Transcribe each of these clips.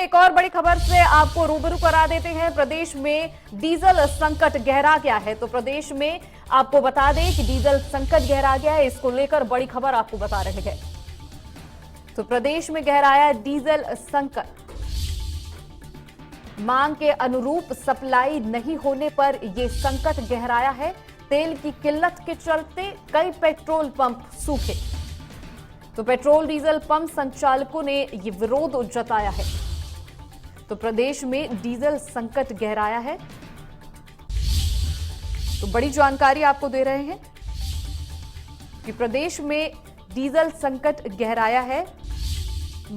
एक और बड़ी खबर से आपको रूबरू करा देते हैं। प्रदेश में डीजल संकट गहरा गया है। तो प्रदेश में आपको बता दें कि डीजल संकट गहरा गया है, इसको लेकर बड़ी खबर आपको बता रहे हैं। तो प्रदेश में गहराया डीजल संकट, मांग के अनुरूप सप्लाई नहीं होने पर यह संकट गहराया है। तेल की किल्लत के चलते कई पेट्रोल पंप सूखे। तो पेट्रोल डीजल पंप संचालकों ने ये विरोध जताया है। तो प्रदेश में डीजल संकट गहराया है। तो बड़ी जानकारी आपको दे रहे हैं कि प्रदेश में डीजल संकट गहराया है।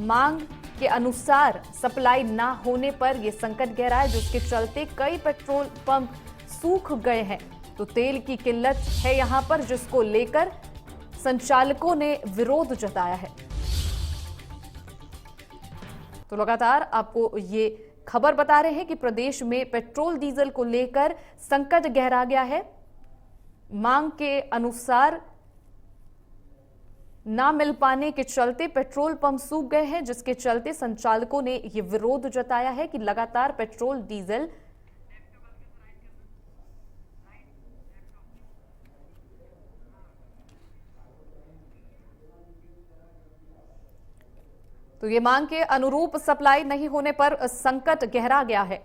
मांग के अनुसार सप्लाई ना होने पर यह संकट गहरा है, जिसके चलते कई पेट्रोल पंप सूख गए हैं। तो तेल की किल्लत है यहां पर, जिसको लेकर संचालकों ने विरोध जताया है। तो लगातार आपको ये खबर बता रहे हैं कि प्रदेश में पेट्रोल डीजल को लेकर संकट गहरा गया है। मांग के अनुसार ना मिल पाने के चलते पेट्रोल पंप सूख गए हैं, जिसके चलते संचालकों ने यह विरोध जताया है कि लगातार पेट्रोल डीजल तो ये मांग के अनुरूप सप्लाई नहीं होने पर संकट गहरा गया है।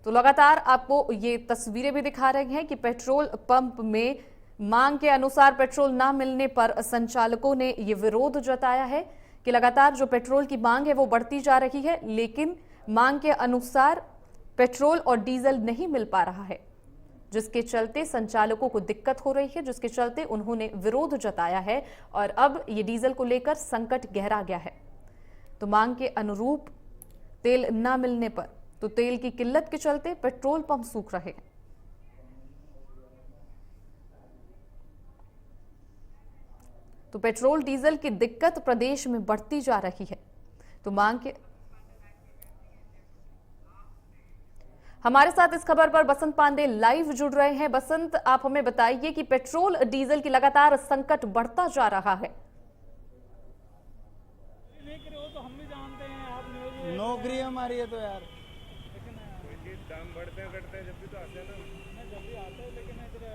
तो लगातार आपको ये तस्वीरें भी दिखा रहे हैं कि पेट्रोल पंप में मांग के अनुसार पेट्रोल ना मिलने पर संचालकों ने ये विरोध जताया है कि लगातार जो पेट्रोल की मांग है वो बढ़ती जा रही है, लेकिन मांग के अनुसार पेट्रोल और डीजल नहीं मिल पा रहा है, जिसके चलते संचालकों को दिक्कत हो रही है, जिसके चलते उन्होंने विरोध जताया है। और अब ये डीजल को लेकर संकट गहरा गया है। तो मांग के अनुरूप तेल न मिलने पर तो तेल की किल्लत के चलते पेट्रोल पंप सूख रहे हैं। तो पेट्रोल डीजल की दिक्कत प्रदेश में बढ़ती जा रही है। तो मांग के हमारे साथ इस खबर पर बसंत पांडे लाइव जुड़ रहे हैं। बसंत, आप हमें बताइए कि पेट्रोल डीजल की लगातार संकट बढ़ता जा रहा है। नौकरी हमारी है तो यार, कोई चीज दाम बढ़ते हैं घटते हैं जब भी तो आते हैं ना, जब भी आते हैं, लेकिन इधर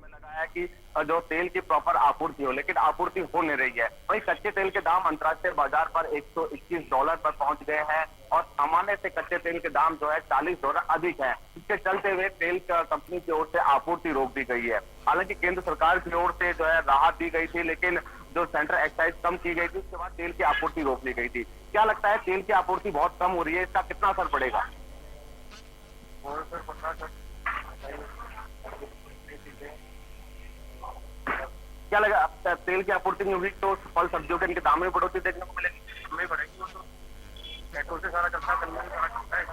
लगाया कि जो तेल की प्रॉपर आपूर्ति हो, लेकिन आपूर्ति हो नहीं रही है। वही कच्चे तेल के दाम अंतर्राष्ट्रीय बाजार पर $121 पर पहुंच गए हैं और सामान्य से कच्चे तेल के दाम जो है $40 अधिक है। इसके चलते हुए तेल कंपनी की ओर से आपूर्ति रोक दी गई है। हालांकि केंद्र सरकार की ओर से जो है राहत दी गई थी, लेकिन जो सेंट्रल एक्साइज कम की गई थी, उसके बाद तेल की आपूर्ति रोक दी गई थी। क्या लगता है, तेल की आपूर्ति बहुत कम हो रही है, इसका कितना असर पड़ेगा? क्या लगा, तेल की आपूर्ति नहीं हुई तो फल सब्जियों के इनके दाम में बढ़ोतरी देखने को मिलेगी? नहीं बढ़ेगी। वो तो पेट्रोल से सारा चलता है, चलने में सारा चलता है।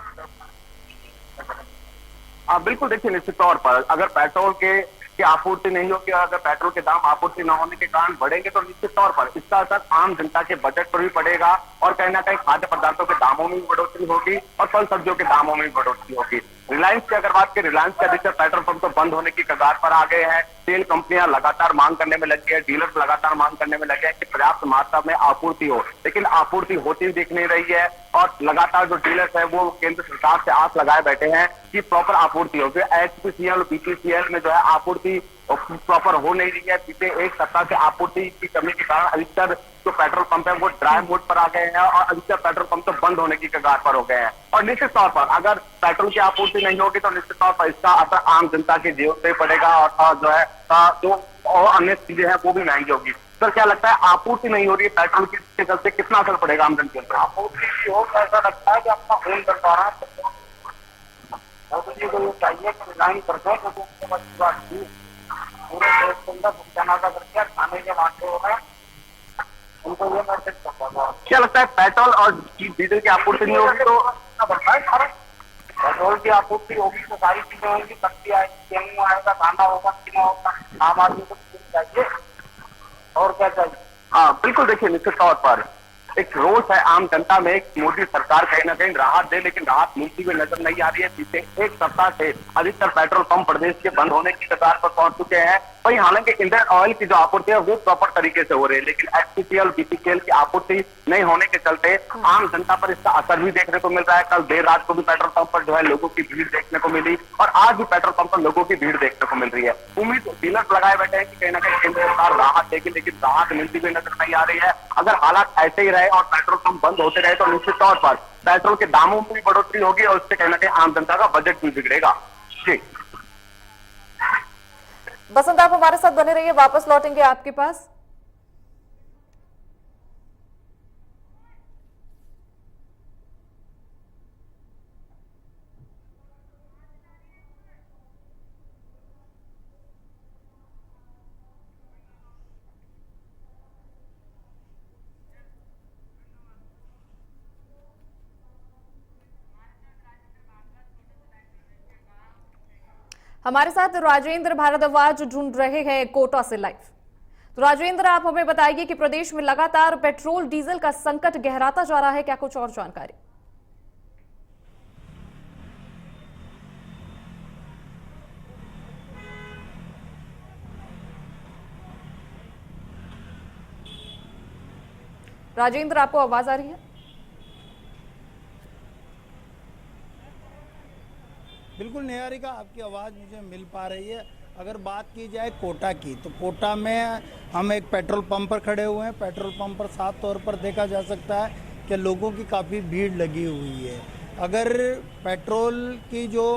हाँ बिल्कुल, देखिए निश्चित तौर पर अगर पेट्रोल की आपूर्ति नहीं होगी, अगर पेट्रोल के दाम आपूर्ति न होने के कारण बढ़ेंगे तो निश्चित तौर पर इसका असर आम जनता के बजट पर भी पड़ेगा और कहीं ना कहीं खाद्य पदार्थों के दामों में भी बढ़ोतरी होगी और फल सब्जियों के दामों में भी बढ़ोतरी होगी। रिलायंस की अगर बात करें, रिलायंस के अधिकतर पेट्रोल पंप तो बंद होने की कगार पर आ गए हैं। तेल कंपनियां लगातार मांग करने में लगी है, डीलर्स लगातार मांग करने में लगे हैं कि पर्याप्त मात्रा में आपूर्ति हो, लेकिन आपूर्ति होती दिख नहीं रही है। और लगातार जो डीलर्स है वो केंद्र सरकार से आस लगाए बैठे हैं कि प्रॉपर आपूर्ति हो। एचपीसीएल और बीपीसीएल में जो है आपूर्ति प्रॉपर हो नहीं रही है। बीते एक सप्ताह से आपूर्ति की कमी के कारण अधिकतर जो पेट्रोल पंप है वो ड्राई मोड पर आ गए हैं और अधिकतर पेट्रोल पंप तो बंद होने की कगार पर हो गए हैं। और निश्चित तौर पर अगर पेट्रोल की आपूर्ति नहीं होगी तो निश्चित तौर पर इसका असर आम जनता के जीवन पे पड़ेगा और जो है जो और अन्य चीजें हैं वो भी महंगी होगी। सर, क्या लगता है, आपूर्ति नहीं हो रही है पेट्रोल की, इसके चलते कितना असर पड़ेगा आम जनता पर? आपूर्ति हो तो ऐसा लगता है कि अपना फोन कर पा रहा है। मोदी को ये चाहिए कि रिलाइन कर दो, तो उनके बाद पूरे देश के अंदर भुगतान करके खाने के वास्ते हो गए, उनको ये मैसेज करता था। क्या लगता है, पेट्रोल और डीजल की आपूर्ति नहीं होगी तो बढ़ता है सारा। पेट्रोल की आपूर्ति होगी तो सारी चीजें होंगी, सब्जी आएगी, गेहूँ आएगा, कांदा होगा, चीना होगा, आम आदमी को चाहिए और क्या चाहिए। हाँ बिल्कुल, देखिए निश्चित तौर पर एक रोष है आम जनता में। मोदी सरकार कहीं ना कहीं राहत दे, लेकिन राहत मिलती हुई नजर नहीं आ रही है। पिछले एक सप्ताह से अधिकतर पेट्रोल पंप प्रदेश के बंद होने की कगार पर पहुंच चुके हैं। वहीं हालांकि इंडियन ऑयल की जो आपूर्ति है वो प्रॉपर तरीके से हो रही है, लेकिन एचपीसीएल बीपीसीएल की आपूर्ति नहीं होने के चलते आम जनता पर इसका असर भी देखने को मिल रहा है। कल देर रात को भी पेट्रोल पंप पर जो है लोगों की भीड़ देखने को मिली और आज भी पेट्रोल पंप पर लोगों की भीड़ देखने को मिल रही है। उम्मीद डीलर्स लगाए बैठे हैं कि कहीं ना कहीं केंद्र सरकार राहत देगी, लेकिन राहत मिलती हुई नजर नहीं आ रही है। अगर हालात ऐसे ही रहे और पेट्रोल पंप बंद होते रहे तो निश्चित तौर पर पेट्रोल के दामों में भी बढ़ोतरी होगी और उससे कहीं ना कहीं आम जनता का बजट भी बिगड़ेगा। जी बसंत, आप हमारे साथ बने रहिए, वापस लौटेंगे आपके पास। हमारे साथ राजेंद्र भारद्वाज जुड़ रहे हैं कोटा से लाइव। तो राजेंद्र, आप हमें बताइए कि प्रदेश में लगातार पेट्रोल डीजल का संकट गहराता जा रहा है, क्या कुछ और जानकारी? राजेंद्र, आपको आवाज आ रही है? बिल्कुल निहारिका, आपकी आवाज़ मुझे मिल पा रही है। अगर बात की जाए कोटा की, तो कोटा में हम एक पेट्रोल पंप पर खड़े हुए हैं। पेट्रोल पंप पर साफ तौर पर देखा जा सकता है कि लोगों की काफ़ी भीड़ लगी हुई है। अगर पेट्रोल की जो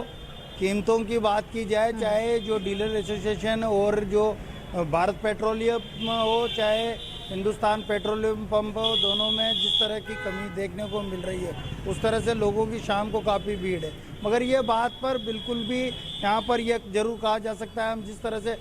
कीमतों की बात की जाए, चाहे जो डीलर एसोसिएशन और जो भारत पेट्रोलियम हो, चाहे हिंदुस्तान पेट्रोलियम पंप हो, दोनों में जिस तरह की कमी देखने को मिल रही है, उस तरह से लोगों की शाम को काफ़ी भीड़ है। मगर ये बात पर बिल्कुल भी यहाँ पर यह जरूर कहा जा सकता है, हम जिस तरह से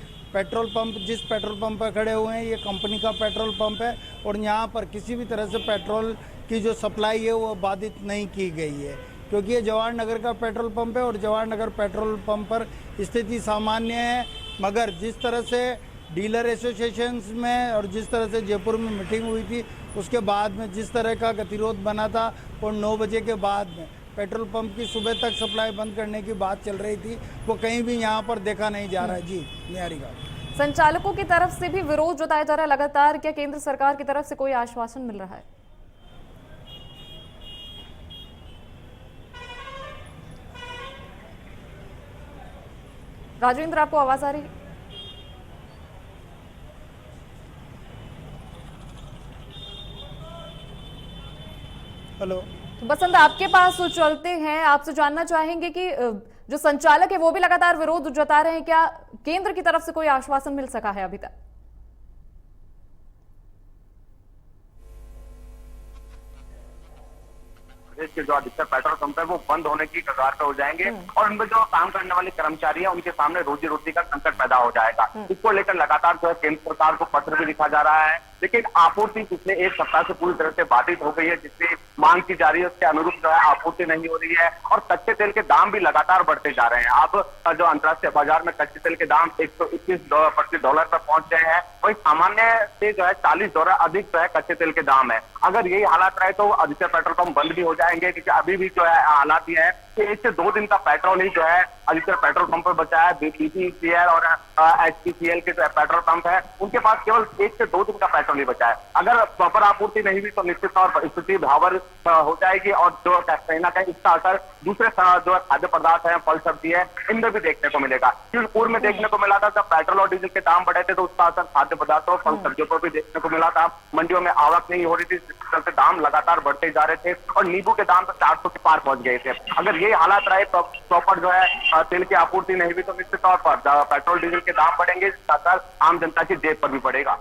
जिस पेट्रोल पंप पर खड़े हुए हैं, ये कंपनी का पेट्रोल पंप है और यहाँ पर किसी भी तरह से पेट्रोल की जो सप्लाई है वो बाधित नहीं की गई है, क्योंकि ये जवाहर नगर का पेट्रोल पंप है और जवाहर नगर पेट्रोल पंप पर स्थिति सामान्य है। मगर जिस तरह से डीलर एसोसिएशंस में और जिस तरह से जयपुर में मीटिंग हुई थी, उसके बाद में जिस तरह का गतिरोध बना था और 9 बजे के बाद में पेट्रोल पंप की सुबह तक सप्लाई बंद करने की बात चल रही थी, वो कहीं भी यहाँ पर देखा नहीं जा रहा है। जी निहारिका, संचालकों की तरफ से भी विरोध जताया जा रहा है लगातार, क्या केंद्र सरकार की तरफ से कोई आश्वासन मिल रहा है? राजेंद्र, आपको आवाज आ रही है? हेलो। तो बसंत, आपके पास चलते हैं, आपसे जानना चाहेंगे कि जो संचालक है वो भी लगातार विरोध जता रहे हैं, क्या केंद्र की तरफ से कोई आश्वासन मिल सका है अभी तक? प्रदेश के जो अधिकतर पेट्रोल पंप है वो बंद होने की कगार पर हो जाएंगे और उनमें जो काम करने वाले कर्मचारी हैं उनके सामने रोजी रोटी का संकट पैदा हो जाएगा। इसको लेकर लगातार जो है केंद्र सरकार को पत्र भी लिखा जा रहा है, लेकिन आपूर्ति पिछले एक सप्ताह से पूरी तरह से बाधित हो गई है। जिससे मांग की जा रही है उसके अनुरूप जो है आपूर्ति नहीं हो रही है और कच्चे तेल के दाम भी लगातार बढ़ते जा रहे हैं। अब जो अंतर्राष्ट्रीय बाजार में कच्चे तेल के दाम $121 प्रति डॉलर पर पहुंच गए हैं, वही सामान्य से जो है $40 अधिक जो है कच्चे तेल के दाम है। अगर यही हालात रहे तो अधिकतर पेट्रोल पंप बंद भी हो जाएंगे, क्योंकि अभी भी जो है हालात ये है कि 1 से 2 दिन का पेट्रोल ही जो है अधिकतर पेट्रोल पंप पर बचा है। बीपीसीएल और एचपीसीएल के जो पेट्रोल पंप है उनके पास केवल 1 से 2 दिन का पेट्रोल ही बचा है। अगर प्रॉपर आपूर्ति नहीं हुई तो निश्चित तौर पर स्थिति भयावह हो जाएगी और जो कहीं ना कहीं इसका असर दूसरे जो खाद्य पदार्थ है, फल सब्जी है, इनमें भी देखने को मिलेगा। क्योंकि पूर्व में देखने को मिला था जब पेट्रोल और डीजल के दाम बढ़े थे तो उसका असर खाद्य पदार्थों और फल सब्जियों पर भी देखने को मिला था। मंडियों में आवक नहीं हो रही थी, जिसके चलते दाम लगातार बढ़ते जा रहे थे और नींबू के दाम तो 400 के पार पहुंच गए थे। अगर ये हालात रहे तो प्रॉपर जो है तेल की आपूर्ति नहीं हुई तो निश्चित तौर पर पेट्रोल डीजल के दाम बढ़ेंगे, जिसका असर आम जनता की जेब पर भी पड़ेगा।